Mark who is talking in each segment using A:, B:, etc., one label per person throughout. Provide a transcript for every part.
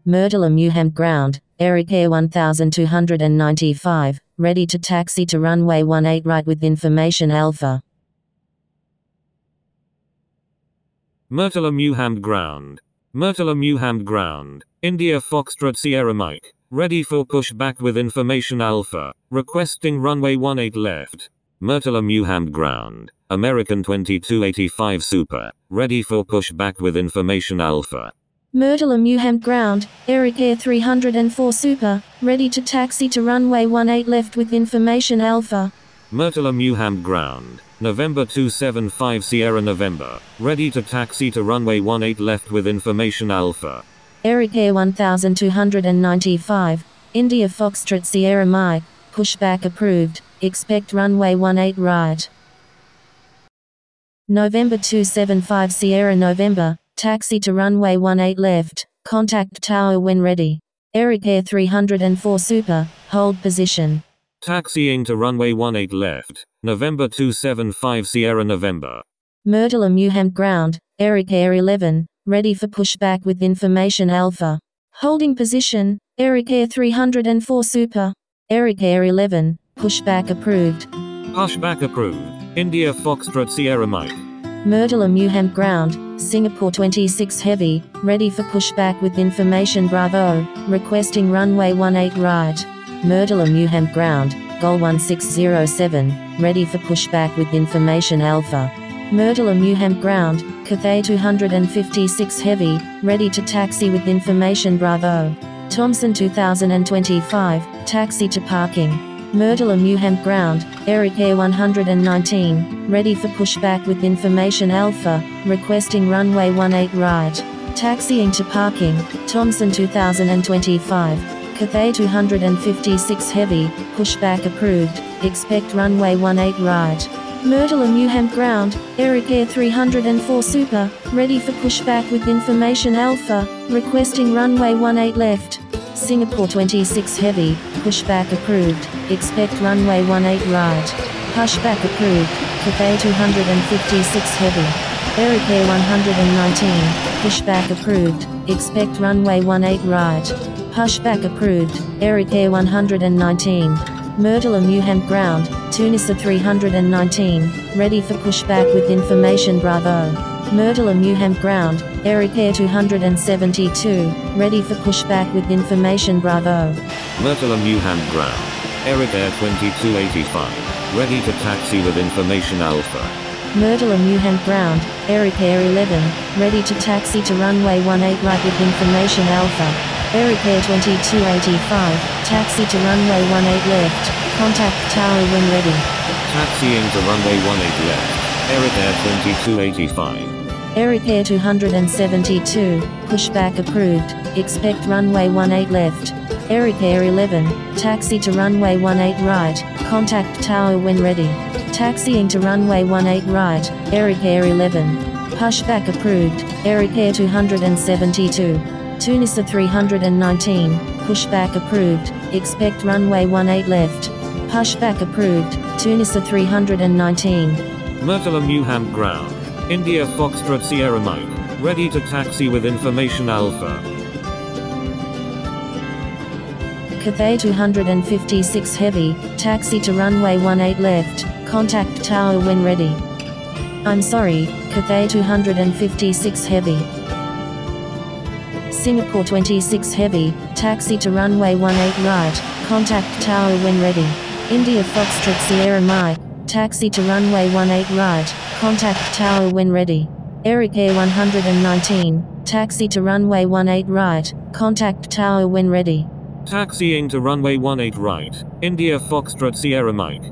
A: Murtala Muhammed ground, Arik Air 1295, ready to taxi to runway 18 right with information Alpha.
B: Murtala Muhammed ground. Murtala Muhammed ground, India Foxtrot Sierra Mike, ready for pushback with information Alpha, requesting runway 18 left. Murtala Muhammed ground, American 2285 Super, ready for pushback with information Alpha.
A: Murtala Muhammed ground, Arik Air 304 Super, ready to taxi to runway 18 left with information Alpha.
B: Murtala Muhammed ground, November 275 Sierra November, ready to taxi to runway 18 left with information Alpha.
A: Arik Air 1295, India Foxtrot Sierra Mike, pushback approved, expect runway 18 right. November 275 Sierra November, taxi to runway 18 left, contact tower when ready. Arik Air 304 Super, hold position.
B: Taxiing to runway 18 left, November 275 Sierra November.
A: Murtala Muhammed ground, Arik Air 11, ready for pushback with information Alpha. Holding position, Arik Air 304 Super. Arik Air 11, pushback approved.
B: Pushback approved, India Foxtrot Sierra Mike.
A: Murtala Muhammed ground, Singapore 26 Heavy, ready for pushback with information Bravo, requesting runway 18 right. Murtala Muhammed ground, Gol 1607, ready for pushback with information Alpha. Murtala Muhammed ground, Cathay 256 Heavy, ready to taxi with information Bravo. Thomson 2025, taxi to parking. Murtala Muhammed ground, Arik Air 119, ready for pushback with information Alpha, requesting runway 18 right. Taxiing to parking, Thomson 2025, Cathay 256 Heavy, pushback approved, expect runway 18 right. Murtala Muhammed ground, Arik Air 304 Super, ready for pushback with information Alpha, requesting runway 18 left. Singapore 26 Heavy, pushback approved, expect runway 18 right. Pushback approved, Cathay 256 Heavy. Arik Air 119, pushback approved, expect runway 18 right. Pushback approved, Arik Air 119. Murtala Muhammed ground, Tunisia 319, ready for pushback with information Bravo. Murtala Muhammed ground, Arik Air 272, ready for pushback with information Bravo.
B: Murtala Muhammed ground, Arik Air 2285, ready to taxi with information Alpha.
A: Murtala Muhammed ground, Arik Air 11, ready to taxi to runway 18 right with information Alpha. Arik Air 2285, taxi to runway 18 left, contact tower when ready.
B: Taxiing to runway 18 left, Arik Air 2285.
A: Arik Air 272, pushback approved, expect runway 18 left. Arik Air 11, taxi to runway 18 right, contact tower when ready. Taxiing to runway 18 right, Arik Air 11. Pushback approved, Arik Air 272. Tunisia 319, pushback approved, expect runway 18 left. Pushback approved, Tunisia 319.
B: Murtala Muhammed ground, India Foxtrot Sierra Mike, ready to taxi with information Alpha.
A: Cathay 256 Heavy, taxi to runway 18 left, contact tower when ready. I'm sorry, Cathay 256 Heavy. Singapore 26 Heavy, taxi to runway 18 right, contact tower when ready. India Foxtrot Sierra Mike, taxi to runway 18 right, contact tower when ready. Arik Air 119, taxi to runway 18 right, contact tower when ready.
B: Taxiing to runway 18 right, India Foxtrot Sierra Mike.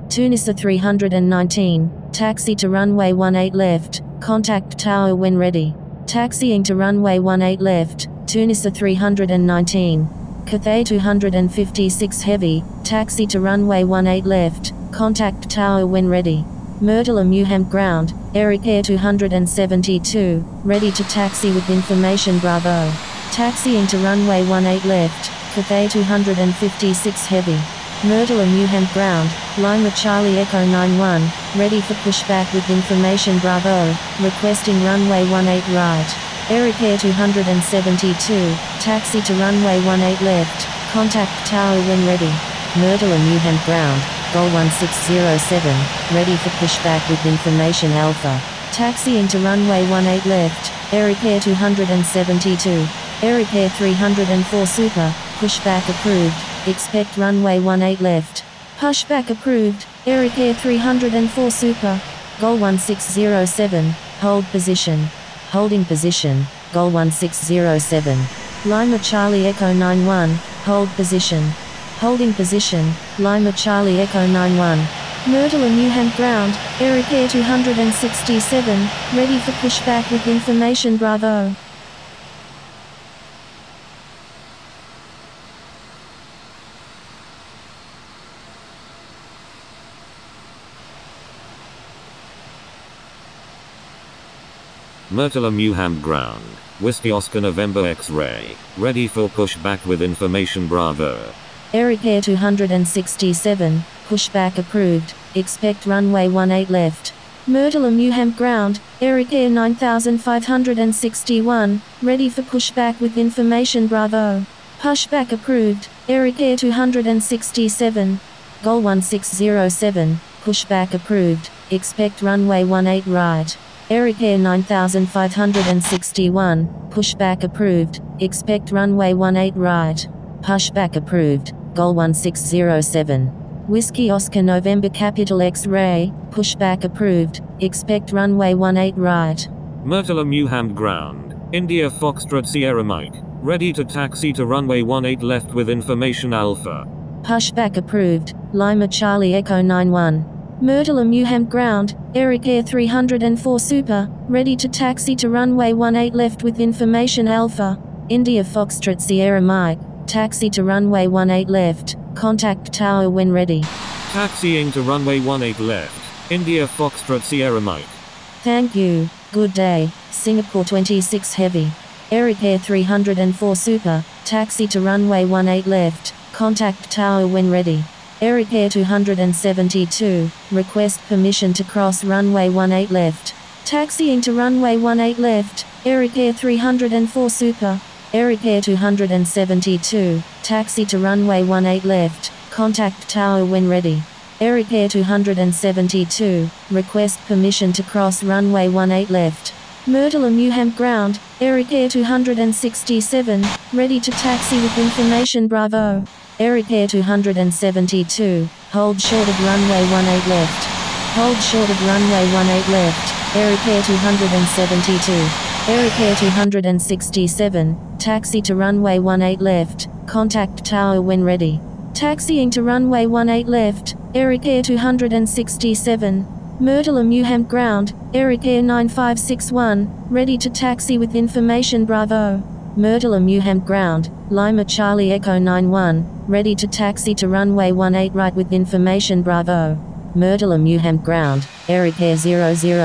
A: Tunisia 319, taxi to runway 18 left, contact tower when ready. Taxiing to runway 18 left, Tunisia 319. Cathay 256 Heavy, taxi to runway 18 left, contact tower when ready. Murtala Muhammed ground, Arik Air 272, ready to taxi with information Bravo. Taxiing to runway 18 left, Cathay 256 Heavy. Murtala Muhammed ground, Lima Charlie Echo 91, ready for pushback with information Bravo, requesting runway 18 right. Arik Air 272, taxi to runway 18 left, contact tower when ready. Murtala Muhammed ground, Gol 1607, ready for pushback with information Alpha. Taxiing to runway 18 left, Arik Air 272, Arik Air 304 Super, pushback approved, expect runway 18 left. Pushback approved, Arik Air 304 Super, Gol 1607, hold position. Holding position, Gol 1607. Lima Charlie Echo 91, hold position. Holding position, Lima Charlie Echo 91. Murtala Muhammed ground, Arik Air 267, ready for pushback with information Bravo.
B: Murtala Muhammed ground, Whiskey Oscar November X-ray, ready for pushback with information Bravo.
A: Arik Air 267, pushback approved, expect runway 18 left. Murtala Muhammed ground, Arik Air 9561, ready for pushback with information Bravo. Pushback approved, Arik Air 267, Gol 1607, pushback approved, expect runway 18 right. Arik Air 9561, pushback approved, expect runway 18 right. Pushback approved, Gol 1607. Whiskey Oscar November Capital X-ray, pushback approved, expect runway 18 right.
B: Murtala Muhammed ground, India Foxtrot Sierra Mike, ready to taxi to runway 18 left with information Alpha.
A: Pushback approved, Lima Charlie Echo 91. Murtala Muhammed ground, Arik Air 304 Super, ready to taxi to runway 18 left with information Alpha. India Foxtrot Sierra Mike, taxi to runway 18 left, contact tower when ready.
B: Taxiing to runway 18 left, India Foxtrot Sierra Mike.
A: Thank you, good day, Singapore 26 Heavy. Arik Air 304 Super, taxi to runway 18 left, contact tower when ready. Arik Air 272, request permission to cross runway 18 left. Taxiing to runway 18 left, Arik Air 304 Super, Arik Air 272, taxi to runway 18 left, contact tower when ready. Arik Air 272, request permission to cross runway 18 left. Murtala Muhammed ground, Arik Air 267, ready to taxi with information Bravo. Arik Air 272, hold short of runway 18 left. Hold short of runway 18 left, Arik Air 272. Arik Air 267, taxi to runway 18 left, contact tower when ready. Taxiing to runway 18 left, Arik Air 267. Murtala Muhammed ground, Arik Air 9561, ready to taxi with information Bravo. Murtala Muhammed ground, Lima Charlie Echo 91, ready to taxi to runway 18 right with information Bravo. Murtala Muhammed ground, Arik Air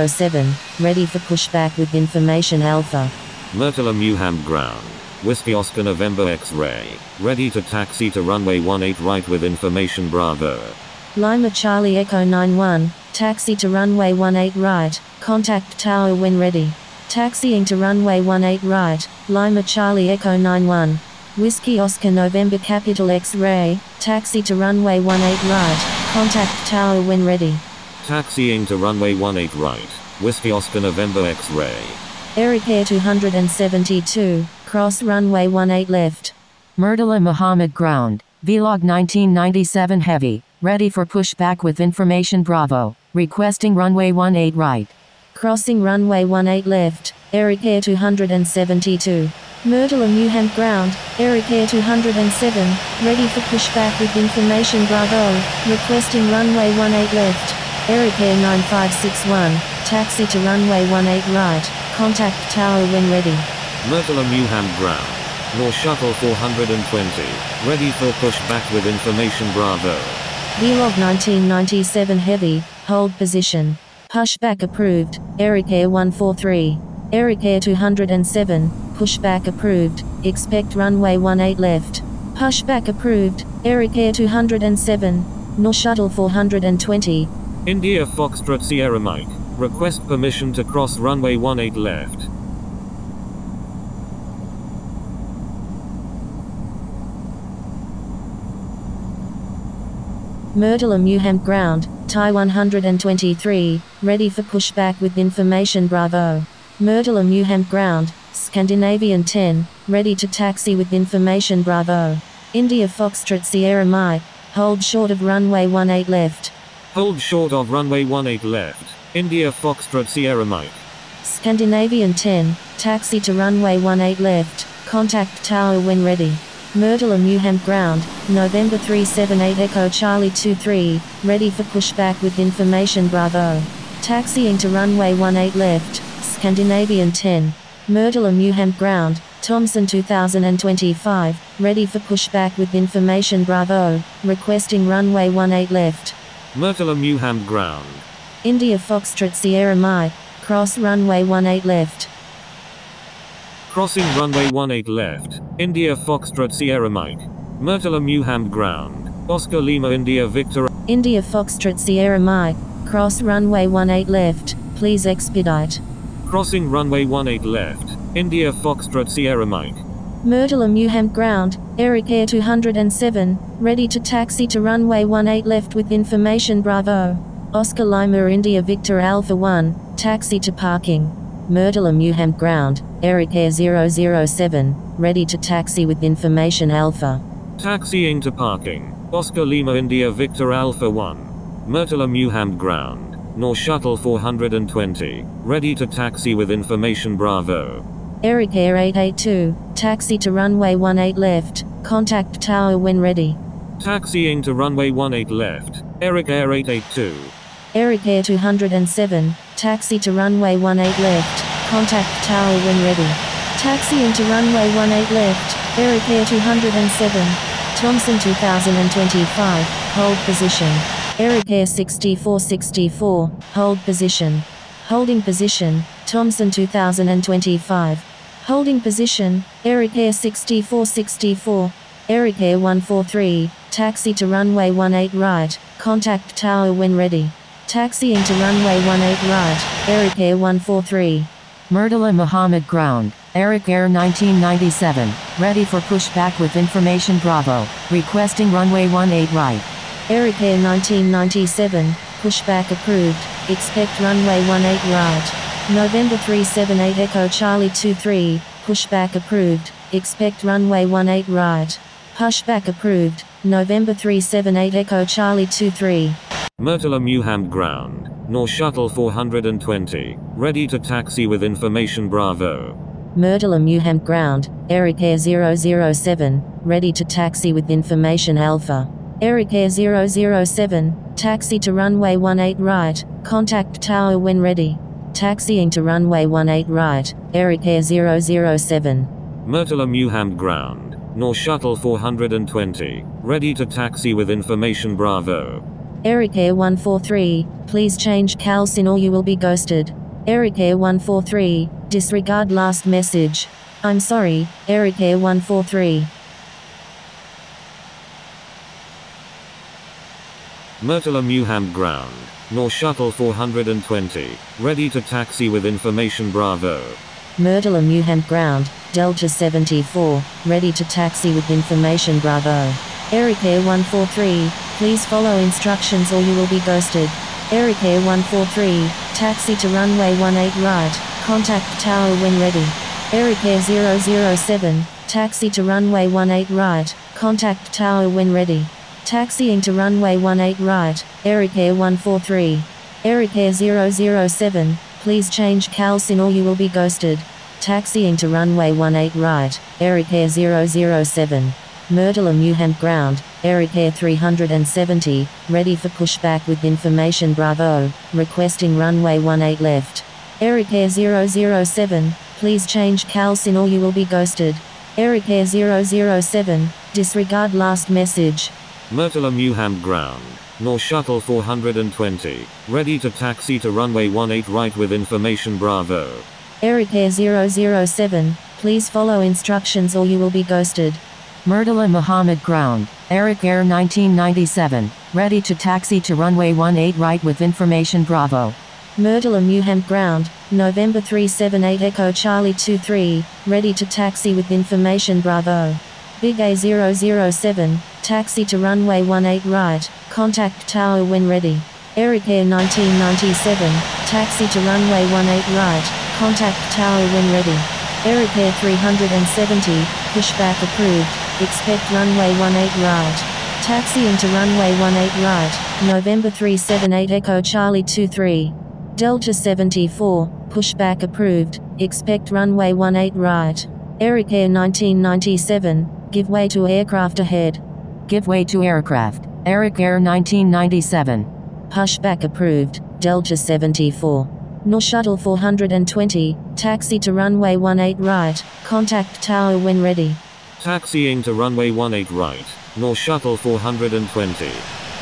A: 007, ready for pushback with information Alpha.
B: Murtala Muhammed ground, Whiskey Oscar November X-ray, ready to taxi to runway 18 right with information Bravo.
A: Lima Charlie Echo 91, taxi to runway 18 right, contact tower when ready. Taxiing to runway 18 right, Lima Charlie Echo 91. Whiskey Oscar November Capital X-ray, taxi to runway 18 right, contact tower when ready.
B: Taxiing to runway 18 right, Whiskey Oscar November X-ray.
A: Arik Air 272, cross runway 18 left.
C: Murtala Muhammed ground, Vlog 1997 Heavy, ready for pushback with information Bravo, requesting runway 18 right.
A: Crossing runway 18 left, Arik Air 272. Murtala Muhammed ground, Arik Air 207, ready for pushback with information Bravo, requesting runway 18 left. Arik Air 9561, taxi to runway 18 right, contact tower when ready.
B: Murtala Muhammed ground, Nor Shuttle 420, ready for pushback with information Bravo.
A: Vlog 1997 Heavy, hold position. Pushback approved, Arik Air 143. Arik Air 207, pushback approved, expect runway 18 left. Pushback approved, Arik Air 207, Nor Shuttle 420.
B: India Foxtrot Sierra Mike, request permission to cross runway 18 left.
A: Murtala Muhammed ground, Thai 123, ready for pushback with information Bravo. Murtala Muhammed ground, Scandinavian 10, ready to taxi with information Bravo. India Foxtrot Sierra Mike, hold short of runway 18 left.
B: Hold short of runway 18 left. India Foxtrot Sierra Mike.
A: Scandinavian 10, taxi to runway 18 left, contact tower when ready. Murtala Muhammed ground, November 378 Echo Charlie 23, ready for pushback with information Bravo. Taxiing to runway 18 left, Scandinavian 10. Murtala Muhammed ground, Thomson 2025, ready for pushback with information Bravo, requesting runway 18 left.
B: Murtala Muhammed ground.
A: India Foxtrot Sierra Mike, cross runway 18 left.
B: Crossing runway 18 left. India Foxtrot Sierra Mike. Murtala Muhammed ground. Oscar Lima India Victor.
A: India Foxtrot Sierra Mike, cross runway 18 left, please expedite.
B: Crossing runway 18 left. India Foxtrot Sierra Mike.
A: Murtala Muhammed ground, Arik Air 207, ready to taxi to runway 18 left with information Bravo. Oscar Lima India Victor Alpha 1, taxi to parking. Murtala Muhammed ground, Arik Air 007, ready to taxi with information Alpha.
B: Taxiing to parking. Oscar Lima India Victor Alpha 1. Murtala Muhammed ground. Nor Shuttle 420, ready to taxi with information Bravo.
A: Arik Air 882, taxi to runway 18 left, contact tower when ready.
B: Taxiing to runway 18 left. Arik Air 882.
A: Arik Air 207, taxi to runway 18 left, contact tower when ready. Taxiing to runway 18 left, Arik Air 207, Thomson 2025, hold position. Arik Air 6464, hold position. Holding position, Thomson 2025. Holding position, Arik Air 6464. Arik Air 143, taxi to runway 18 right, contact tower when ready. Taxiing to runway 18 right, Arik Air 143.
C: Murtala Muhammed ground, Arik Air 1997, ready for pushback with information Bravo, requesting runway 18 right.
A: Arik Air 1997, pushback approved, expect runway 18 right. November 378 Echo Charlie 23, pushback approved, expect runway 18 right. Pushback approved, November 378 Echo Charlie 23.
B: Murtala Muhammed ground. Nor Shuttle 420, ready to taxi with information Bravo.
A: Murtala Muhammed ground, Arik Air 007, ready to taxi with information Alpha. Arik Air 007, taxi to runway 18 right, contact tower when ready. Taxiing to runway 18 right, Arik Air 007.
B: Murtala Muhammed ground. Nor Shuttle 420, ready to taxi with information Bravo.
A: Arik Air 143, please change CALSIN or you will be ghosted. Arik Air 143, disregard last message. I'm sorry, Arik Air 143.
B: Murtala Muhammed ground. Nor Shuttle 420, ready to taxi with information Bravo.
A: Murtala Muhammed ground, Delta 74, ready to taxi with information Bravo. Arik Air 143, please follow instructions or you will be ghosted. Arik Air 143, taxi to runway 18 right, contact tower when ready. Arik Air 007, taxi to runway 18 right, contact tower when ready. Taxiing to runway 18 right, Arik Air 143. Arik Air 007, please change CALSIN or you will be ghosted. Taxiing to runway 18 right, Arik Air 007. Murtala Muhammed ground, Arik Air 370, ready for pushback with information Bravo, requesting runway 18 left. Arik Air 007, please change CALSIN or you will be ghosted. Arik Air 007, disregard last message.
B: Murtala Muhammed ground. Nor Shuttle 420, ready to taxi to runway 18 right with information Bravo.
A: Arik Air 007, please follow instructions or you will be ghosted.
C: Murtala Muhammed ground, Arik Air 1997, ready to taxi to runway 18 right with information Bravo.
A: Murtala Muhammed ground, November 378 Echo Charlie 23, ready to taxi with information Bravo. Big A 007, taxi to runway 18 right, contact tower when ready. Arik Air 1997, taxi to runway 18 right, contact tower when ready. Arik Air 370, pushback approved, expect runway 18 right. Taxiing to runway 18 right, November 378 Echo Charlie 23. Delta 74, pushback approved, expect runway 18 right. Arik Air 1997, give way to aircraft ahead.
C: Give way to aircraft. Arik Air 1997.
A: Pushback approved, Delta 74. Nor Shuttle 420, taxi to runway 18 right, contact tower when ready.
B: Taxiing to runway 18 right, Nor Shuttle 420.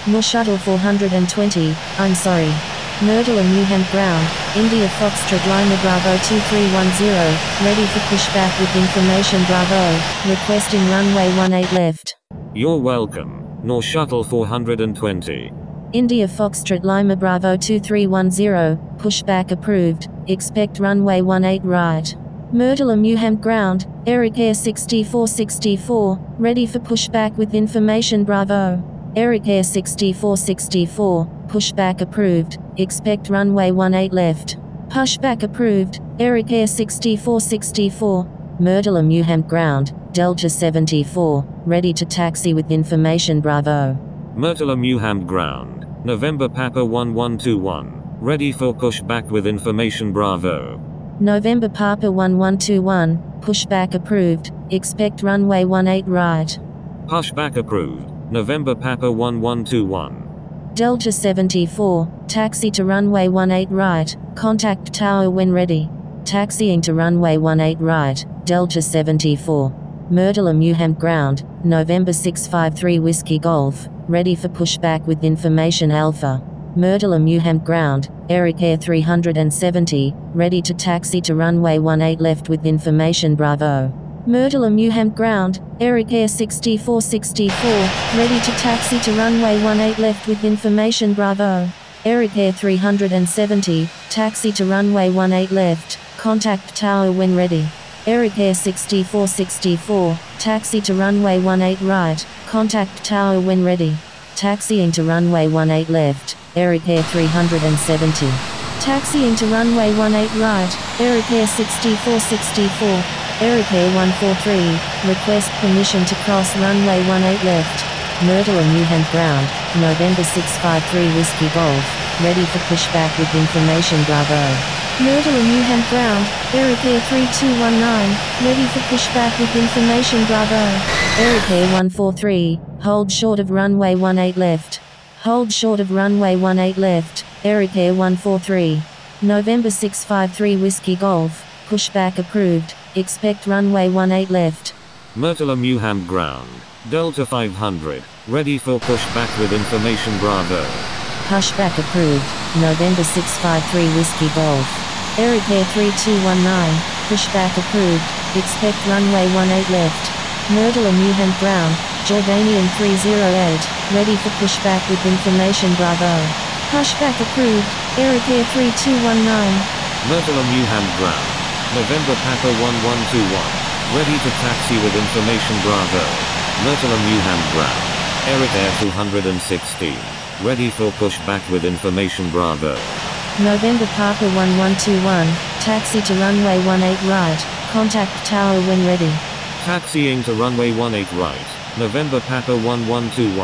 A: Nor Shuttle 420, I'm sorry. Murtala Muhammed ground, India Foxtrot Lima Bravo 2310, ready for pushback with information Bravo, requesting runway 18 left.
B: You're welcome, Nor Shuttle 420.
A: India Foxtrot Lima Bravo 2310, pushback approved, expect runway 18 right. Murtala Muhammed ground, Arik Air 6464, ready for pushback with information Bravo. Arik Air 6464, pushback approved, expect runway 18 left. Pushback approved, Arik Air 6464. Murtala Muhammed ground, Delta 74, ready to taxi with information Bravo.
B: Murtala Muhammed ground, November Papa 1121, ready for pushback with information Bravo.
A: November Papa 1121, pushback approved, expect runway 18 right.
B: Pushback approved, November Papa 1121.
A: Delta 74, taxi to runway 18 right, contact tower when ready. Taxiing to runway 18 right, Delta 74. Murtala Muhammed ground, November 653 Whiskey Golf, ready for pushback with information Alpha. Murtala Muhammed ground, Arik Air 370, ready to taxi to runway 18 left with information Bravo. Murtala Muhammed ground, Arik Air 6464, ready to taxi to runway 18 left with information Bravo. Arik Air 370, taxi to runway 18 left, contact tower when ready. Arik Air 6464, taxi to runway 18 right, contact tower when ready. Taxiing to runway 18 left, Arik Air 370. Taxiing to runway 18 right, Arik Air 6464. Arik Air 143, request permission to cross runway 18 left. Murtala Muhammed ground, November 653 Whiskey Golf, ready for pushback with information Bravo. Murtala Muhammed ground, Arik Air 3219, ready for pushback with information Bravo. Arik Air 143, hold short of runway 18 left. Hold short of runway 18 left, Arik Air 143. November 653 Whiskey Golf, pushback approved, expect runway 18 left.
B: Murtala Muhammed ground, Delta 500, ready for pushback with information Bravo.
A: Pushback approved, November 653 Whiskey Golf. Arik Air 3219, pushback approved, expect runway 18 left. Murtala Muhammed ground, Jordanian 308, ready for pushback with information Bravo. Pushback approved, Arik Air 3219.
B: Murtala Muhammed ground, November Papa 1121, ready to taxi with information Bravo. Murtala Muhammed ground, Arik Air 216, ready for pushback with information Bravo.
A: November Papa 1121, taxi to runway 18 right, contact tower when ready.
B: Taxiing to runway 18 right, November Papa 1121.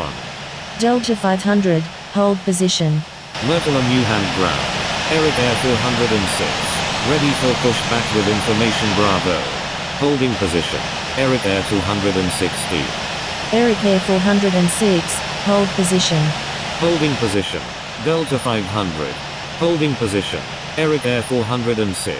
A: Delta 500, hold position.
B: Murtala Muhammed ground, Arik Air 406. Ready for pushback with information Bravo. Holding position. Arik Air 260.
A: Arik Air 406, hold position.
B: Holding position. Delta 500. Holding position. Arik Air 406.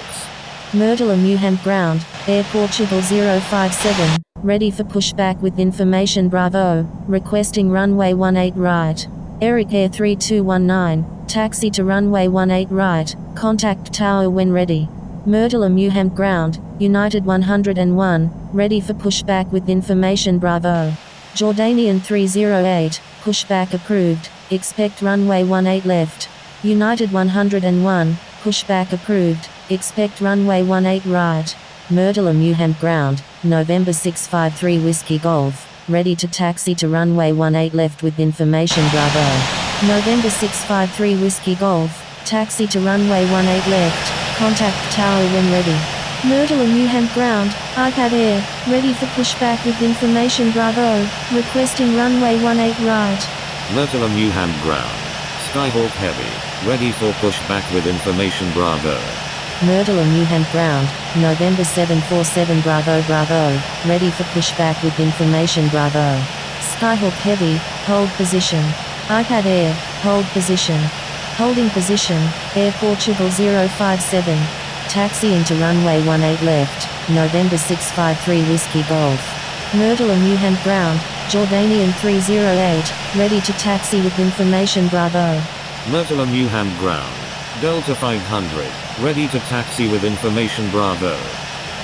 A: Murtala Muhammed ground, Air Portugal 057, ready for pushback with information Bravo, requesting runway 18 right. Arik Air 3219, taxi to runway 18 right, contact tower when ready. Murtala Muhammed ground, United 101, ready for pushback with information Bravo. Jordanian 308, pushback approved, expect runway 18 left. United 101, pushback approved, expect runway 18 right. Murtala Muhammed ground, November 653 Whiskey Golf, ready to taxi to runway 18 left with information Bravo. November 653 Whiskey Golf, taxi to runway 18 left, contact tower when ready. Murtala Muhammed ground, iPad Air, ready for pushback with information Bravo, requesting runway 18 right.
B: Murtala Muhammed ground, Skyhawk Heavy, ready for pushback with information Bravo.
A: Murtala Muhammed ground, November 747 Bravo Bravo, ready for pushback with information Bravo. Skyhawk Heavy, hold position. iPad Air, hold position. Holding position, Air Portugal 057. Taxiing to runway 18 left, November 653 Whiskey Golf. Murtala Muhammed ground, Jordanian 308, ready to taxi with information Bravo.
B: Murtala Muhammed ground, Delta 500, ready to taxi with information Bravo.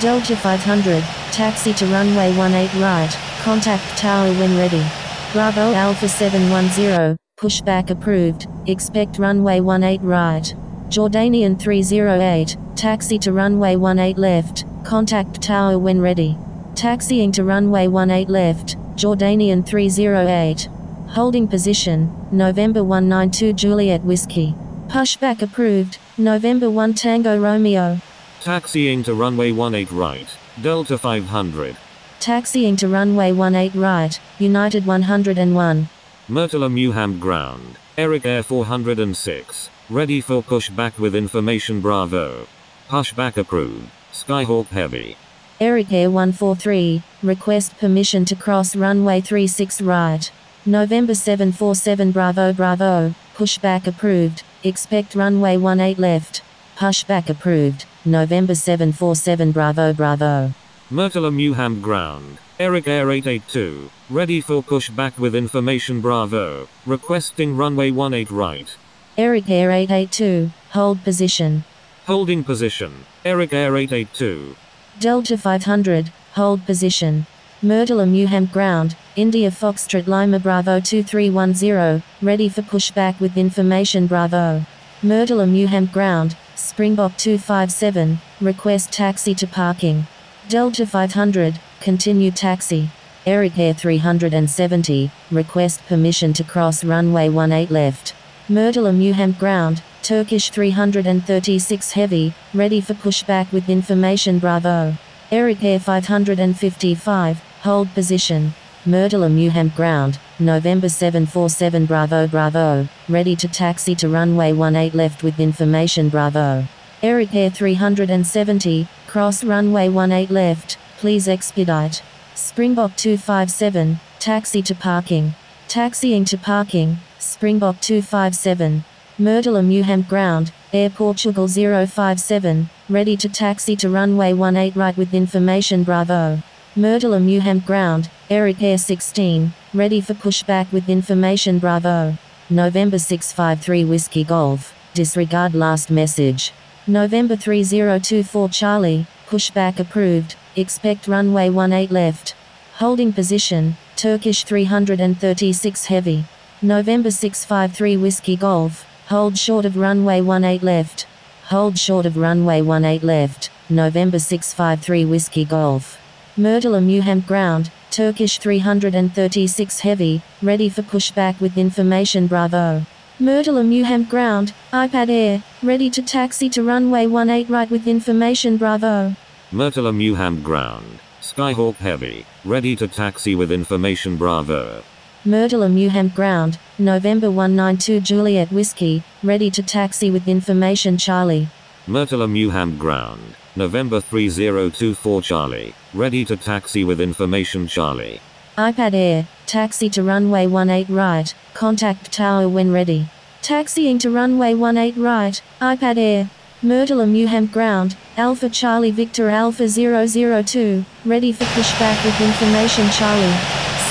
A: Delta 500, taxi to runway 18 right, contact tower when ready. Bravo Alpha 710, pushback approved, expect runway 18 right. Jordanian 308, taxi to runway 18 left, contact tower when ready. Taxiing to runway 18 left, Jordanian 308. Holding position, November 192 Juliet Whiskey. Pushback approved, November 1 Tango Romeo.
B: Taxiing to runway 18 right, Delta 500.
A: Taxiing to runway 18 right, United 101.
B: Murtala Muhammed ground, Arik Air 406, ready for pushback with information Bravo. Pushback approved, Skyhawk Heavy.
A: Arik Air 143, request permission to cross runway 36 right. November 747 Bravo Bravo, pushback approved, expect runway 18 left. Pushback approved, November 747 Bravo Bravo.
B: Murtala Muhammed ground, Arik Air 882, ready for pushback with information Bravo, requesting runway 18 right.
A: Arik Air 882, hold position.
B: Holding position, Arik Air 882.
A: Delta 500, hold position. Murtala Muhammed ground, India Foxtrot Lima Bravo 2310, ready for pushback with information Bravo. Murtala Muhammed ground, Springbok 257, request taxi to parking. Delta 500, continue taxi. Arik Air 370, request permission to cross runway 18 left. Murtala Muhammed ground, Turkish 336 heavy, ready for pushback with information Bravo. Arik Air 555, hold position. Murtala Muhammed ground, November 747 Bravo Bravo, ready to taxi to runway 18 left with information Bravo. Arik Air 370, cross runway 18 left, please expedite. Springbok 257, taxi to parking. Taxiing to parking, Springbok 257. Murtala Muhammed ground, Air Portugal 057, ready to taxi to runway 18 right with information Bravo. Murtala Muhammed ground, Arik Air 16, ready for pushback with information Bravo. November 653 Whiskey Golf, disregard last message. November 3024 Charlie, pushback approved, expect runway 18 left. Holding position, Turkish 336 heavy. November 653 Whiskey Golf, hold short of runway 18 left. Hold short of runway 18 left, November 653 Whiskey Golf. Murtala Muhammed ground, Turkish 336 heavy, ready for pushback with information Bravo. Murtala Muhammed ground, iPad Air, ready to taxi to runway 18 right with information Bravo.
B: Murtala Muhammed ground, Skyhawk Heavy, ready to taxi with information Bravo.
A: Murtala Muhammed ground, November 192 Juliet Whiskey, ready to taxi with information Charlie.
B: Murtala Muhammed ground, November 3024 Charlie, ready to taxi with information Charlie.
A: iPad Air, taxi to runway 18 right, contact tower when ready. Taxiing to runway 18 right, iPad Air. Murtala Muhammed ground, Alpha Charlie Victor Alpha 002, ready for pushback with information Charlie.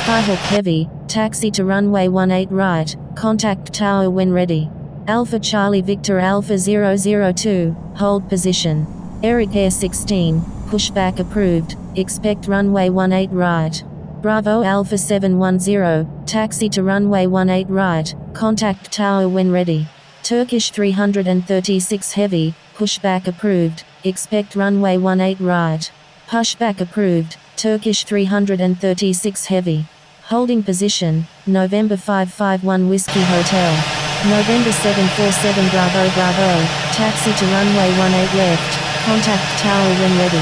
A: Skyhawk Heavy, taxi to runway 18 right, contact tower when ready. Alpha Charlie Victor Alpha 002, hold position. Arik Air 16, pushback approved, expect runway 18 right. Bravo Alpha 710, taxi to runway 18 right, contact tower when ready. Turkish 336 heavy, pushback approved, expect runway 18 right. Pushback approved, Turkish 336 heavy. Holding position, November 551 Whiskey Hotel. November 747 Bravo Bravo, taxi to runway 18 left, contact tower when ready.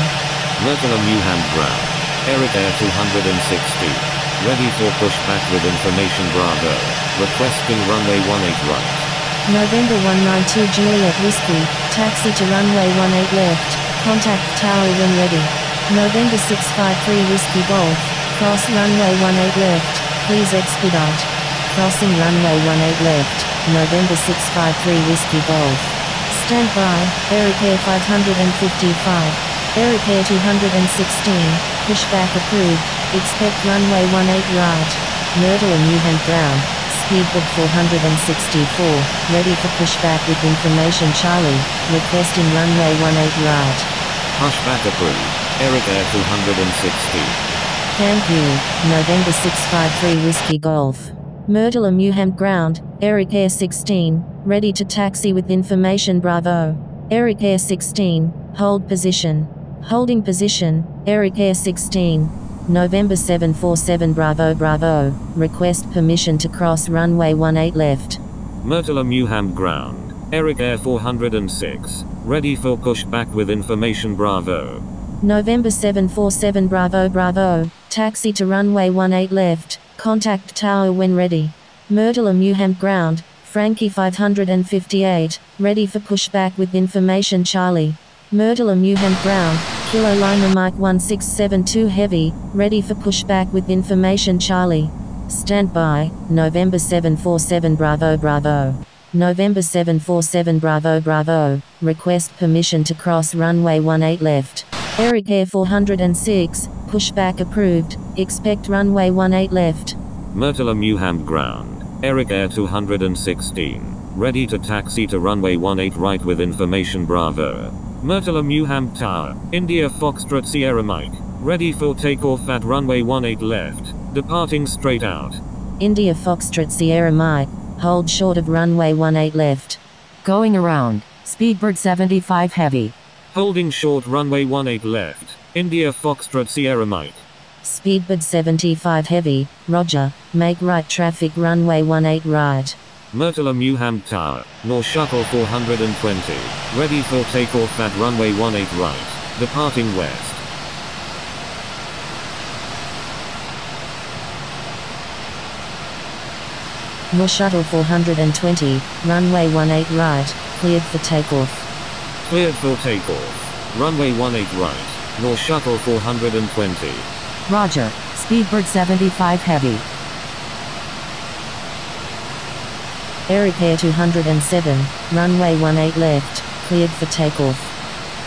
B: Murtala Muhammed ground. Arik Air 260. Ready for pushback with information Bravo. Requesting runway 18 right.
A: November 192 Juliet Whiskey, taxi to runway 18 left, contact tower when ready. November 653 Whiskey Golf, cross runway 18 left, please expedite. Crossing runway 18 left, November 653 Whiskey Golf. Stand by, Arik Air 555, Arik Air 216, pushback approved, expect runway 18 right. Murtala Muhammed ground, speedboard 464, ready for pushback with information Charlie, requesting runway 18 right.
B: Pushback approved, Arik Air 260.
A: Thank you, November 653 Whiskey Golf. Murtala Muhammed ground, Arik Air 16, ready to taxi with information Bravo. Arik Air 16, hold position. Holding position, Arik Air 16. November 747 Bravo Bravo, request permission to cross runway 18 left.
B: Murtala Muhammed ground, Arik Air 406, ready for pushback with information Bravo.
A: November 747 Bravo Bravo, taxi to runway 18 left, contact tower when ready. Murtala Muhammed ground, Frankie 558, ready for pushback with information Charlie. Murtala Muhammed ground, Kilo Lima Mike 1672 heavy, ready for pushback with information Charlie. Stand by, November 747 Bravo Bravo. November 747 Bravo Bravo, request permission to cross runway 18 left. Arik Air 406, pushback approved, expect runway 18 left.
B: Murtala Muhammed ground, Arik Air 216, ready to taxi to runway 18 right with information Bravo. Murtala Muhammed Tower, India Foxtrot Sierra Mike, ready for takeoff at runway 18 left, departing straight out.
A: India Foxtrot Sierra Mike, hold short of runway 18 left.
C: Going around, Speedbird 75 heavy.
B: Holding short runway 18 left, India Foxtrot Sierra Mike.
A: Speedbird 75 heavy, roger, make right traffic runway 18 right.
B: Murtala Muhammed Tower, North Shuttle 420, ready for takeoff at runway 18 right, departing west.
A: North Shuttle 420, runway 18 right, cleared for takeoff.
B: Cleared for takeoff, runway 18 right, North Shuttle 420.
C: Roger, Speedbird 75 heavy.
A: Arik Air 207, runway 18 left, cleared for takeoff.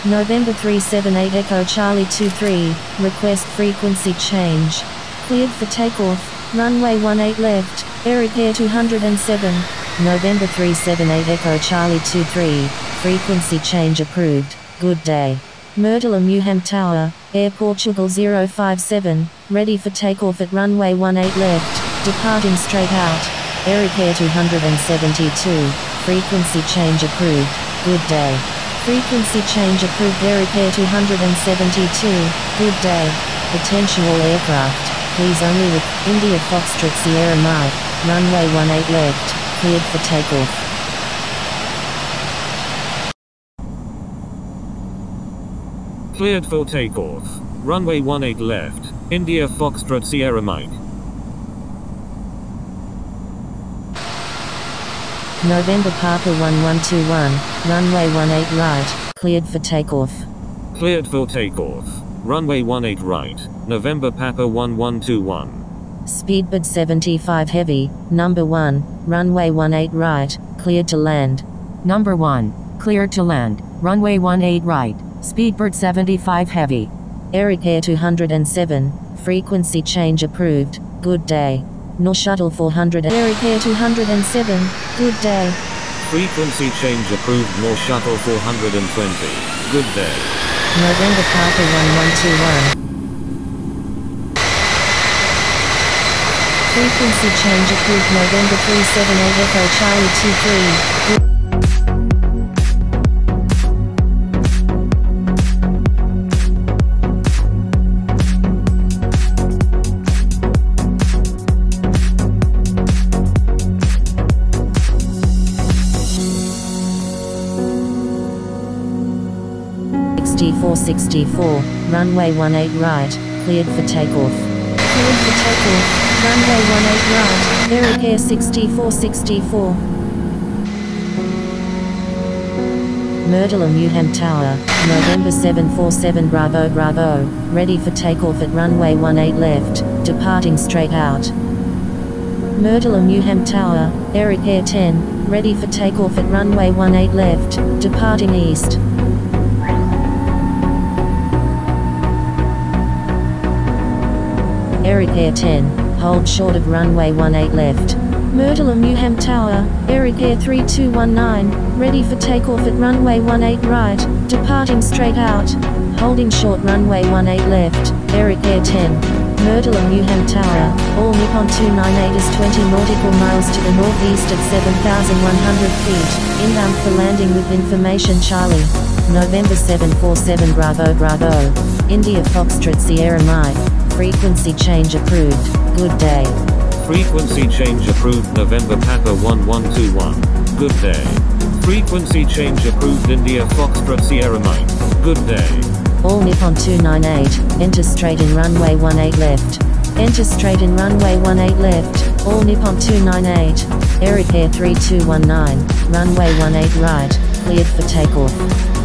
A: November 378 Echo Charlie 23, request frequency change. Cleared for takeoff, runway 18 left, Arik Air 207. November 378 Echo Charlie 23, frequency change approved, good day. Murtala Muhammed Tower, Air Portugal 057, ready for takeoff at runway 18 left, departing straight out. Arik Air 272, frequency change approved, good day. Frequency change approved Arik Air 272, good day. Attention all aircraft, please only with India Foxtrot Sierra Mike, runway 18 left, cleared for takeoff.
B: Cleared for takeoff, runway 18 left, India Foxtrot Sierra Mike.
A: November Papa 1121, runway 18 right, cleared for takeoff.
B: Cleared for takeoff, runway 18 right, November Papa 1121.
A: Speedbird 75 heavy, number 1, runway 18 right, cleared to land.
C: Number 1, cleared to land, runway 18 right, Speedbird 75 heavy.
A: Arik Air 207, frequency change approved, good day. North Shuttle 400, Arik Air 207, good day.
B: Frequency change approved North Shuttle 420, good day.
A: November Papa 1121. Frequency change approved November 378 Echo Charlie 23. 6464, runway 18 right, cleared for takeoff. Cleared for takeoff, runway 18 right, Arik Air 6464. Murtala Muhammed Tower, November 747 Bravo Bravo, ready for takeoff at runway 18 left, departing straight out. Murtala Muhammed Tower, Arik Air 10, ready for takeoff at runway 18 left, departing east. Arik Air 10, hold short of runway 18 left. Murtala Muhammed Tower, Arik Air 3219, ready for takeoff at runway 18 right, departing straight out. Holding short runway 18 left, Arik Air 10. Murtala Muhammed Tower, all Nippon 298 is 20 nautical miles to the northeast at 7,100 feet, inbound for landing with information Charlie. November 747 Bravo Bravo, India Foxtrot Sierra Mike, frequency change approved, good day.
B: Frequency change approved November Papa 1121. Good day. Frequency change approved India Foxtrot Sierra Mike. Good day.
A: All Nippon 298, enter straight in runway 18 left. Enter straight in runway 18 left, all Nippon 298, Arik Air 3219, runway 18 right, cleared for takeoff.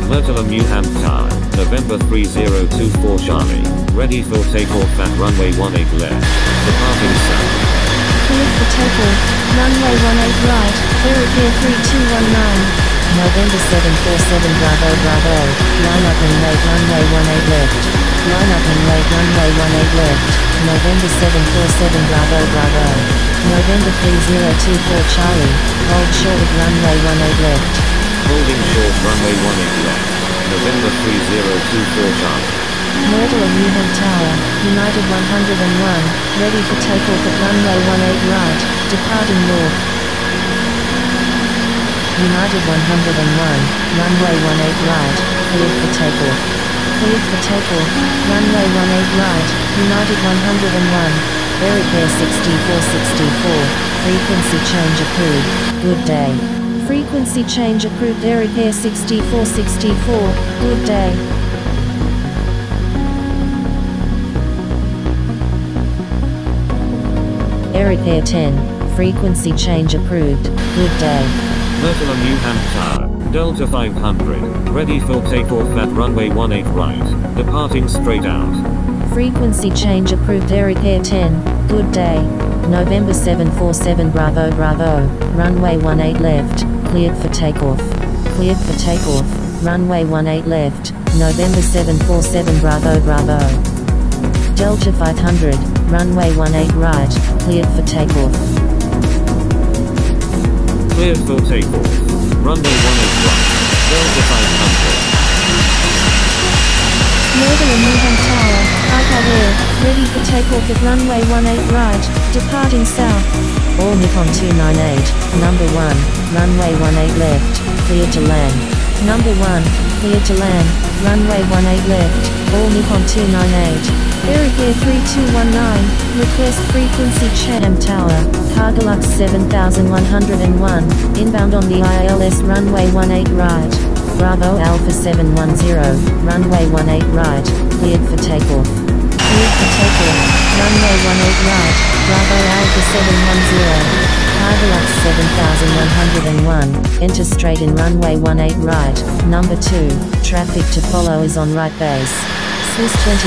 B: Murtala Muhammed Tower, November 3024 Charlie, ready for takeoff at runway 18 left, departing south.
A: Cleared for takeoff, runway 18 right, Arik Air 3219. November 747 Bravo Bravo, line up and wait runway 18 left. Line up and wait runway 18 left. November 747 Bravo Bravo. November 3024 Charlie, hold short of runway 18 left.
B: Holding short runway 18 left. November 3024 Charlie.
A: Murtala Muhammed Tower, United 101, ready for takeoff at runway 18 right, departing north. United 101, runway 18 right, cleared for takeoff. Cleared for takeoff, runway 18 right, United 101, Arik Air 6464, frequency change approved, good day. Frequency change approved Arik Air 6464, good day. Arik Air 10, frequency change approved, good day.
B: Murtala Muhammed Tower, Delta 500, ready for takeoff at runway 18 right, departing straight out.
A: Frequency change approved Arik Air 10, good day. November 747 Bravo Bravo, runway 18 left, cleared for takeoff. Cleared for takeoff, runway 18 left, November 747 Bravo Bravo. Delta 500, runway 18 right, cleared for takeoff.
B: Cleared for takeoff. Runway 18 right. Delta 500.
A: Murtala Muhammed Tower, Arik Air, ready for takeoff at runway 18 right, departing south. All Nippon 298, number 1, runway 18 left, cleared to land. Number 1, cleared to land, runway 18 left, all Nippon 298. Arik Air 3219, request frequency Cham Tower, Cargolux 7101, inbound on the ILS runway 18 right. Bravo Alpha 710, runway 18 right, cleared for takeoff. Cleared for takeoff, runway 18 right, Bravo Alpha 710, Cargolux 7101, enter straight in runway 18 right, number 2, traffic to follow is on right base. Swiss 23,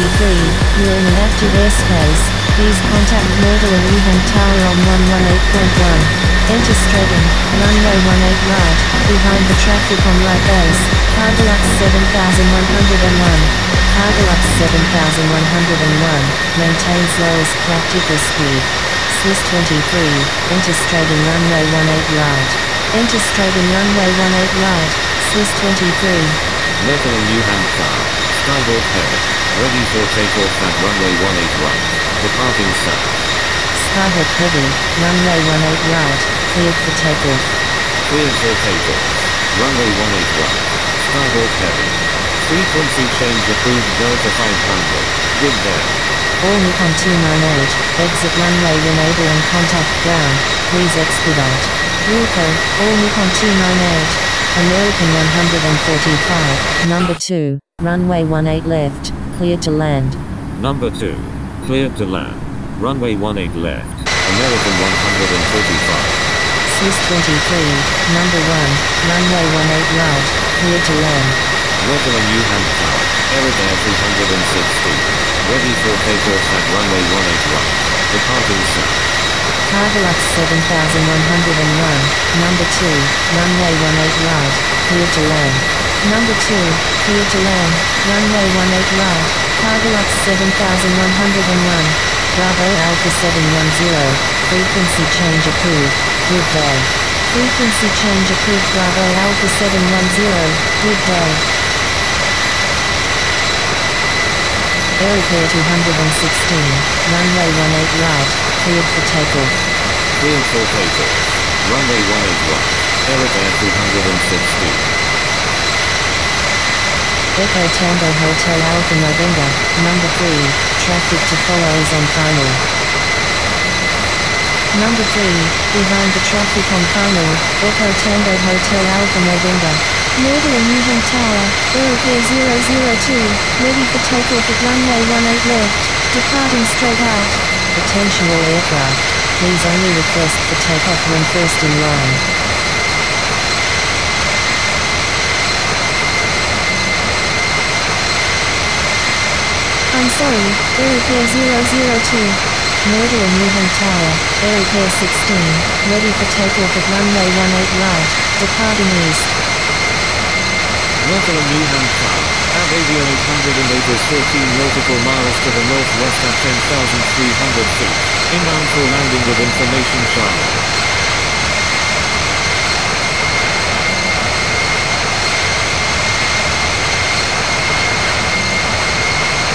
A: you're in an active airspace, please contact Murtala Muhammed Tower on 118.1. Enter straight in, runway 18 right, behind the traffic on right base, Cargolux 7101. Cargolux 7101, maintain slowest practical speed. Swiss 23, enter straight in runway 18 right. Enter straight in runway 18 right, Swiss 23.
B: Murtala Muhammed Tower, Skyborg Head, ready for takeoff at runway 18 right, departing south.
A: Skyhawk Heavy, runway 18 right, cleared for takeoff.
B: Cleared for takeoff. Runway 18 right. Skyhawk Heavy. Frequency change approved Delta 500. Good day.
A: All Nippon 298, exit runway enable and contact ground, please expedite. Wilco, all Nippon 298, American 145, number 2, runway 18 left, cleared to land.
B: Number 2. Cleared to land. Runway 18 left, American 145.
A: Swiss 23, number 1, runway 18 right, cleared to land.
B: Murtala Muhammed Kano, Arik Air 260. Ready for takeoff at runway 18 right. Departing south.
A: Cargolux 7101, number 2, runway 18 right, cleared to land. Number 2, cleared to land, runway 18 right, Cargolux 7101. Bravo Alpha 710, frequency change approved, good day. Frequency change approved Bravo Alpha 710, good day. Arik Air 216, runway 18 right, cleared for takeoff.
B: Cleared for takeoff. Runway 18 right, Arik Air 216.
A: Echo Tango Hotel Alpha November, number 3, traffic to follow is on final. Number 3, behind the traffic on final, Echo Tango Hotel Alpha November. Murtala Muhammed Tower, Arik Air 002, ready for takeoff at runway 18 left, departing straight out. Attention all aircraft, please only request for takeoff when first in line. I'm sorry, Arik Air 002. Murtala Muhammed Tower, Arik Air 16, ready for takeoff at runway 18 right, departing east.
B: Murtala Muhammed Kano, Avavia 808 is 14 nautical miles to the northwest at 10,300 feet. Inbound for landing with information Charlie.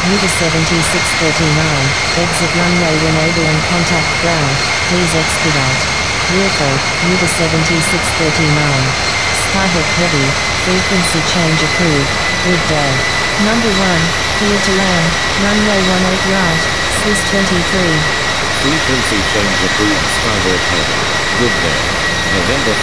A: Meter 7639, exit runway when able and contact ground, please expedite. Wilco, meter 7639. Skyhook heavy, frequency change approved, good day. Number 1, clear to land, runway 18 right, Swiss 23.
B: Frequency change approved Skyhook heavy, good day. November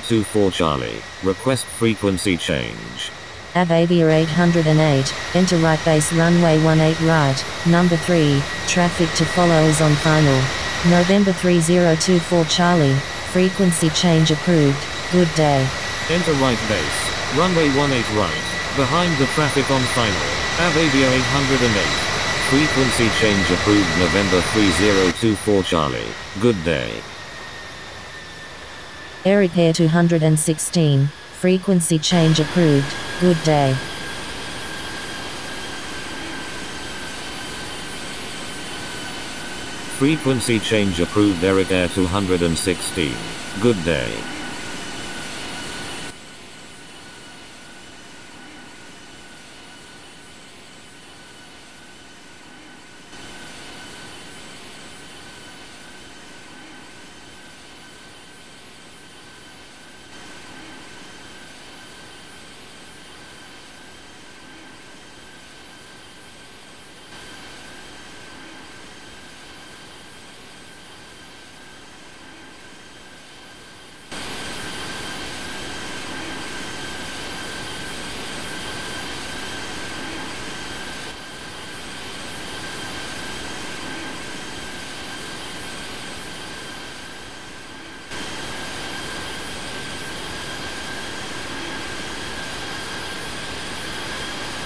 B: 3024 Charlie, request frequency change.
A: Avavia 808, enter right base runway 18 right, number 3, traffic to follow is on final. November 3024 Charlie, frequency change approved, good day.
B: Enter right base, runway 18 right, behind the traffic on final, Avavia 808. Frequency change approved November 3024 Charlie, good day.
A: Arik Air 216, frequency change approved, good day.
B: Frequency change approved Arik Air 216, good day.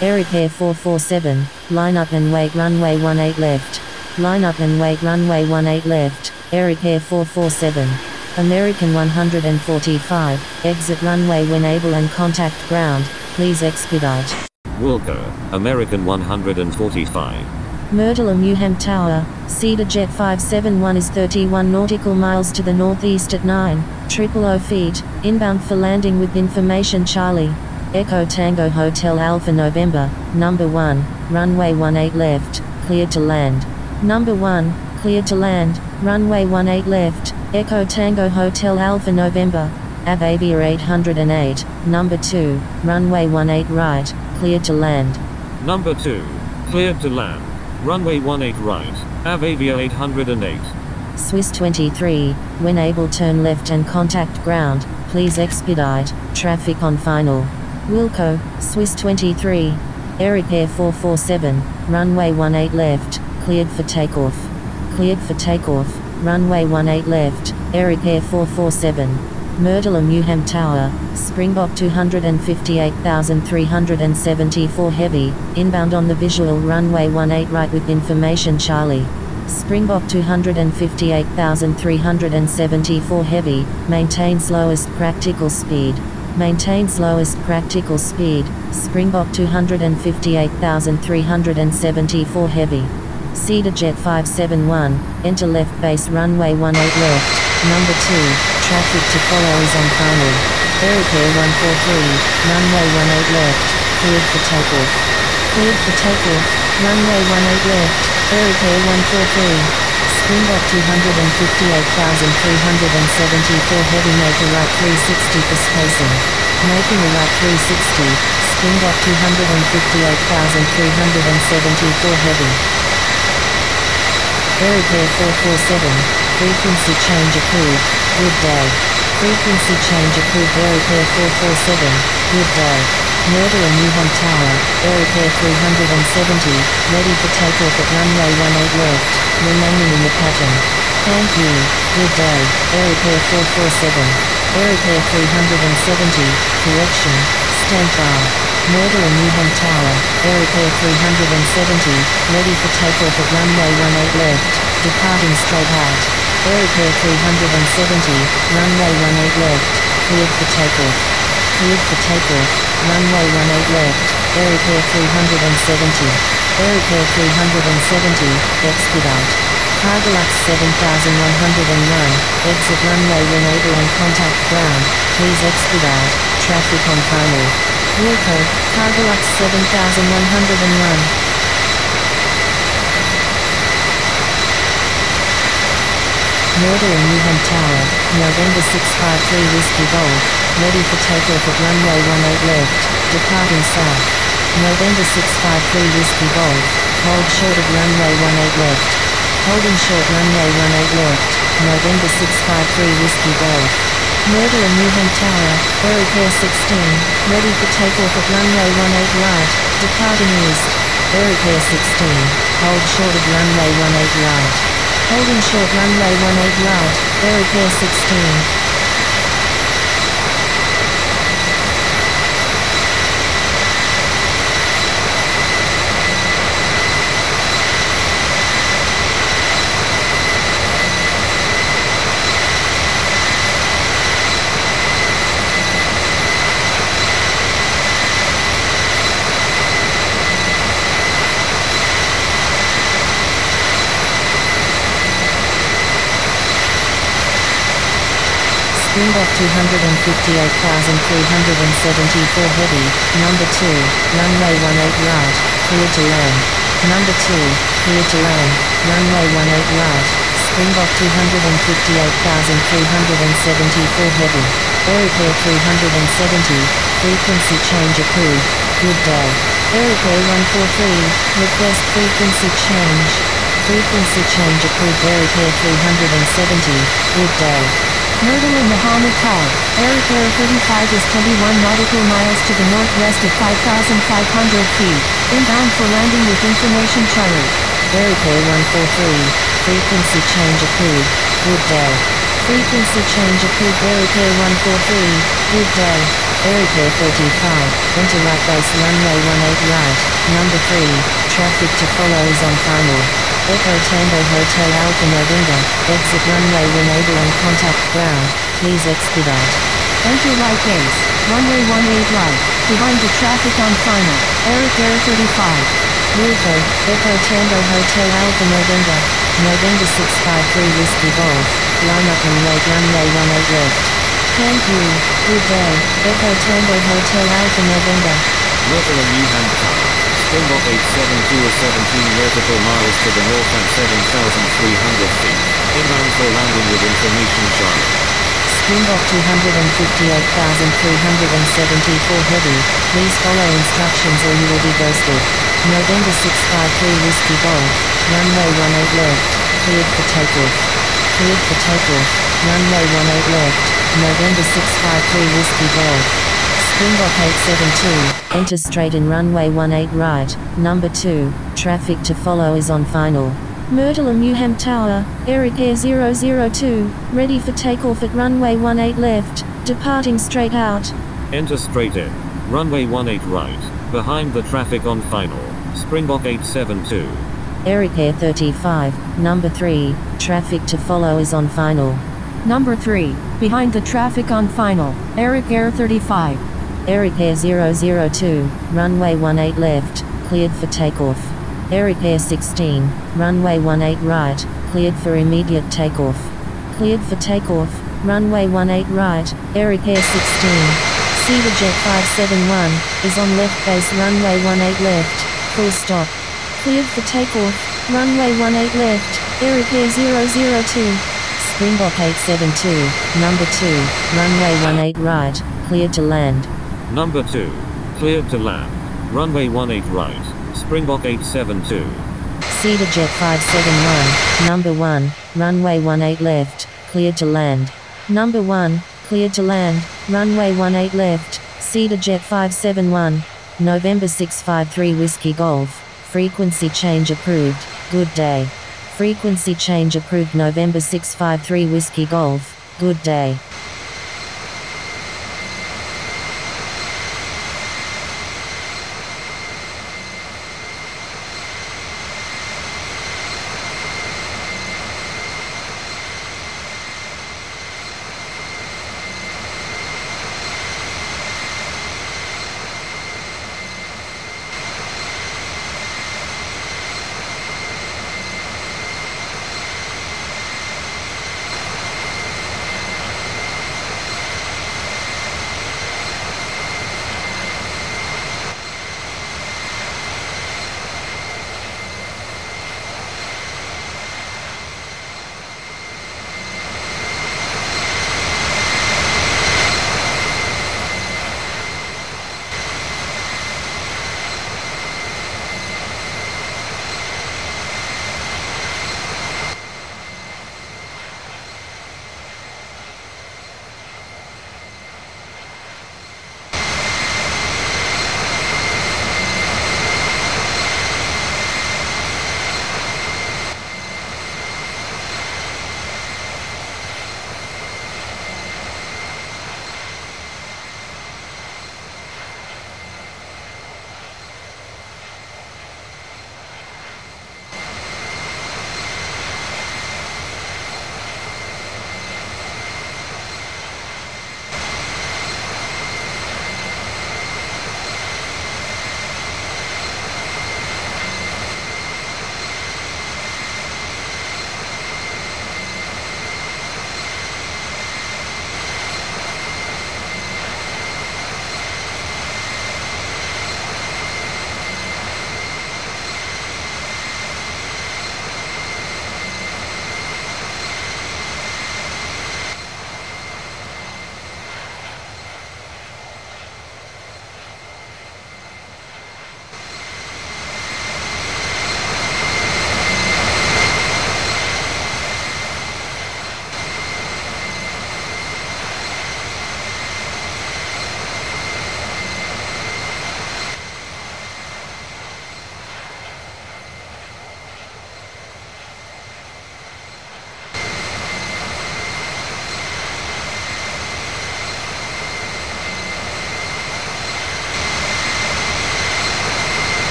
A: Arik Air 447, line up and wait runway 18 left. Line up and wait runway 18 left, Arik Air 447. American 145, exit runway when able and contact ground, please expedite.
B: Wilco, American 145.
A: Murtala Muhammed Tower, Cedar Jet 571 is 31 nautical miles to the northeast at 9,000 feet, inbound for landing with information Charlie. Echo Tango Hotel Alpha November, number 1, runway 18 left, cleared to land. Number 1, cleared to land, runway 18 left, Echo Tango Hotel Alpha November. Avavia 808, number 2, runway 18 right, cleared to land.
B: Number 2, cleared to land, runway 18 right, Avavia 808.
A: Swiss 23, when able turn left and contact ground, please expedite, traffic on final. Wilco, Swiss 23. Arik Air 447, runway 18 left, cleared for takeoff. Cleared for takeoff, runway 18 left, Arik Air 447. Murtala Muhammed Tower, Springbok 258,374 heavy, inbound on the visual runway 18 right with information Charlie. Springbok 258,374 heavy, maintain slowest practical speed. Maintain slowest practical speed, Springbok 258,374 heavy. Cedar Jet 571, enter left base runway 18 left, number 2, traffic to follow is on final. Arik Air 143, runway 18 left, cleared for takeoff. Cleared for takeoff, runway 18 left, Arik Air 143. Springbok 258,374 heavy, make a right 360 for spacing. Making a right 360, Springbok 258,374 heavy. Arik Air 447, frequency change approved, good day. Frequency change approved. Arik Air 447, good day. Murtala Muhammed Tower, Arik Air 370, ready for takeoff at runway 18 left, remaining in the pattern. Thank you, good day. Arik Air 447, Arik Air 370, correction, stand by. Murtala Muhammed Tower, Arik Air 370, ready for takeoff at runway 18 left, departing straight out. Arik Air 370, runway 18 left, cleared for takeoff. Cleared for takeoff, runway 18 left, Arik Air 370. Arik Air 370, expedite. Cargolux 7101, exit runway when able and contact ground, please expedite, traffic on final. Wilco, Cargolux 7101. Murtala Muhammed Tower, November 653 Whiskey Golf, ready for takeoff at runway 18 left, departing south. November 653 Whiskey Golf, hold short of runway 18 left. Holding short runway 18 left, November 653 Whiskey Golf. Murtala Muhammed Tower, Arik Air 16, ready for takeoff at runway 18 right, departing east. Arik Air 16, hold short of runway 18 right. Holding short runway 18 right, Arik Air 16. Springbok 258,374 heavy, number 2, runway 18 right, clear to land. Number 2, clear to land, runway 18 right, Springbok 258,374 heavy. Arik Air 370, frequency change approved, good day. Arik Air 143, request frequency change. Frequency change approved. Arik Air 370, good day.
C: Murtala Muhammed Tower, Arik Air 35 is 21 nautical miles to the northwest at 5,500 feet, inbound for landing with information Charlie.
A: Arik Air 143, frequency change approved, good day. Frequency change approved. Arik Air 143, good day. Arik Air 35, enter right base runway 18 right, number 3, traffic to follow is on final. Echo Tango Hotel Alpha November, exit runway when able and contact ground, please expedite.
C: Enter right base, runway 18 right, behind the traffic on final, Arik Air 35.
A: Wilco, Echo Tango Hotel Alpha November, November 653 Whiskey Golf, line up and wait runway 18 left. Thank you, good day, Echo Tango Hotel Alpha November.
B: Murtala Muhammed Tower, Springbok 872 or 17 nautical miles to the north at 7,300 feet, inbound for landing with information Charlie.
A: Springbok 258,374 heavy, please follow instructions or you will be ghosted. November 653 Whiskey Golf, runway 18 left, cleared for takeoff. Cleared for takeoff, runway 18 left, November 653 Whiskey Golf. Springbok 872. Enter straight in runway 18 right. Number 2, traffic to follow is on final. Murtala Muhammed Tower, Arik Air 002, ready for takeoff at runway 18 left, departing straight out.
B: Enter straight in. Runway 18 right. Behind the traffic on final. Springbok 872.
A: Arik Air 35, number 3, traffic to follow is on final.
C: Number 3, behind the traffic on final, Arik Air 35.
A: Arik Air 002, runway 18 left, cleared for takeoff. Arik Air 16, runway 18 right, cleared for immediate takeoff. Cleared for takeoff, runway 18 right, Arik Air 16. CRJ 571, is on left base runway 18 left, full stop. Cleared for takeoff, runway 18 left, Arik Air 002. Springbok 872, number 2, runway 18 right, cleared to land.
B: Number 2, cleared to land. Runway 18 right. Springbok 872.
A: CRJ 571, number 1, runway 18 left, cleared to land. Number 1, cleared to land, runway 18 left, CRJ 571, November 653 Whiskey Golf, frequency change approved, good day. Frequency change approved November 653 Whiskey Golf, good day.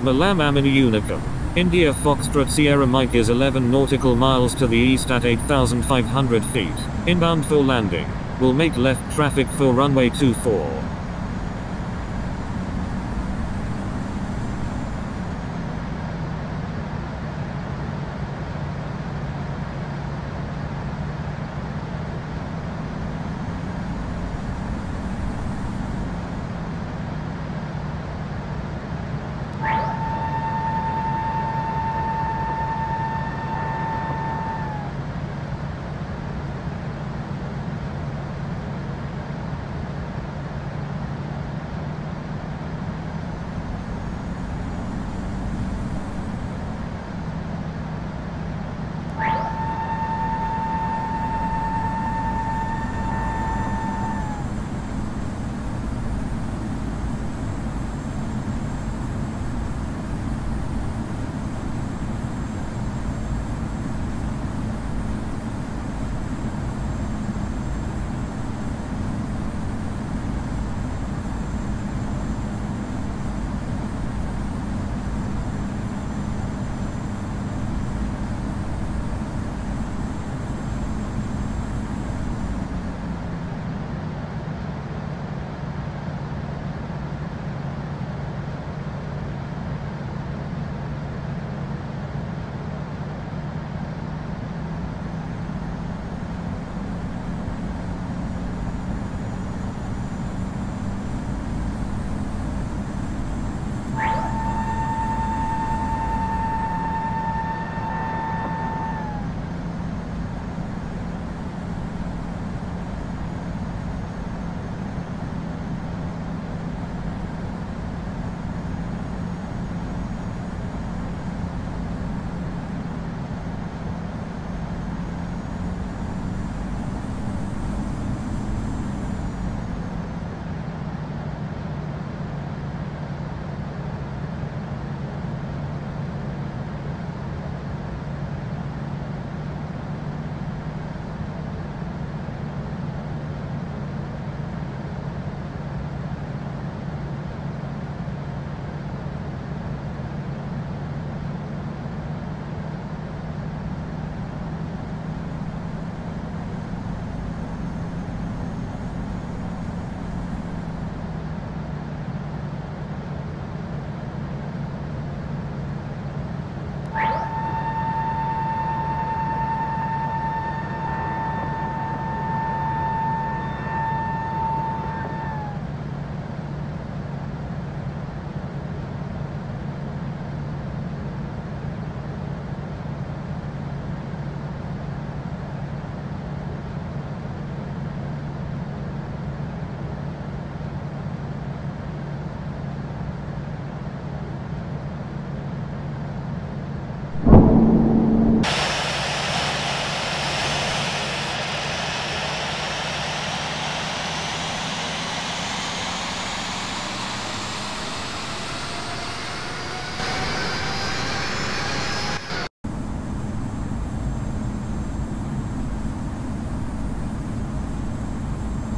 B: Mallam Aminu Kano, India Foxtrot Sierra Mike is 11 nautical miles to the east at 8,500 feet, inbound for landing, will make left traffic for runway 24.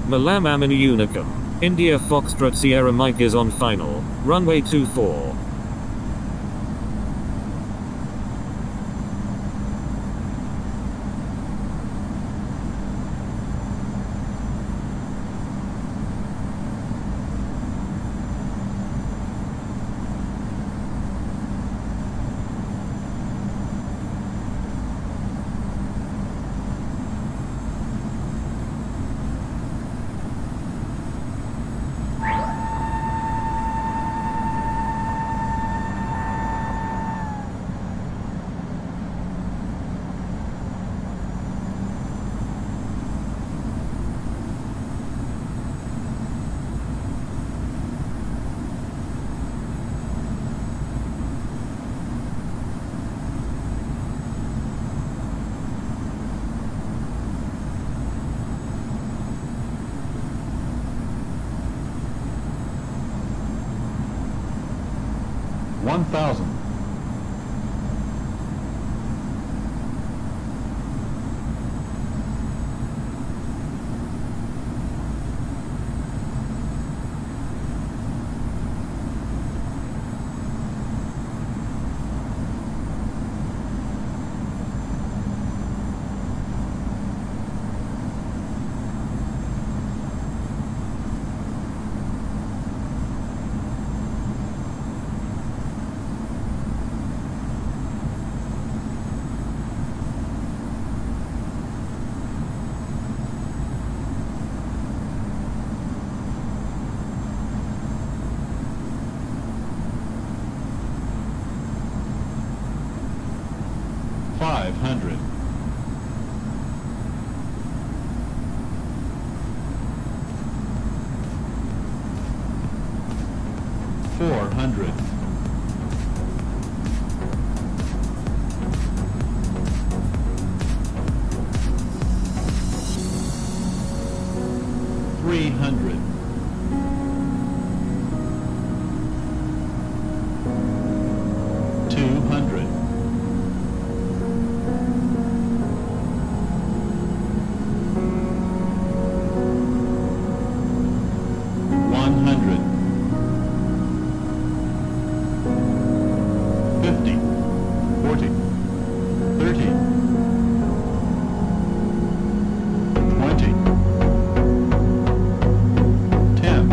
B: Mallam Aminu Kano, India Foxtrot Sierra Mike is on final, runway 24.
D: One thousand. 400. 300. 200. 100. 50. 40. 30. 20. 10.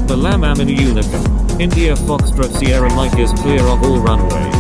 B: Mallam Aminu Kano, India Foxtrot Sierra Mike is clear of all runway.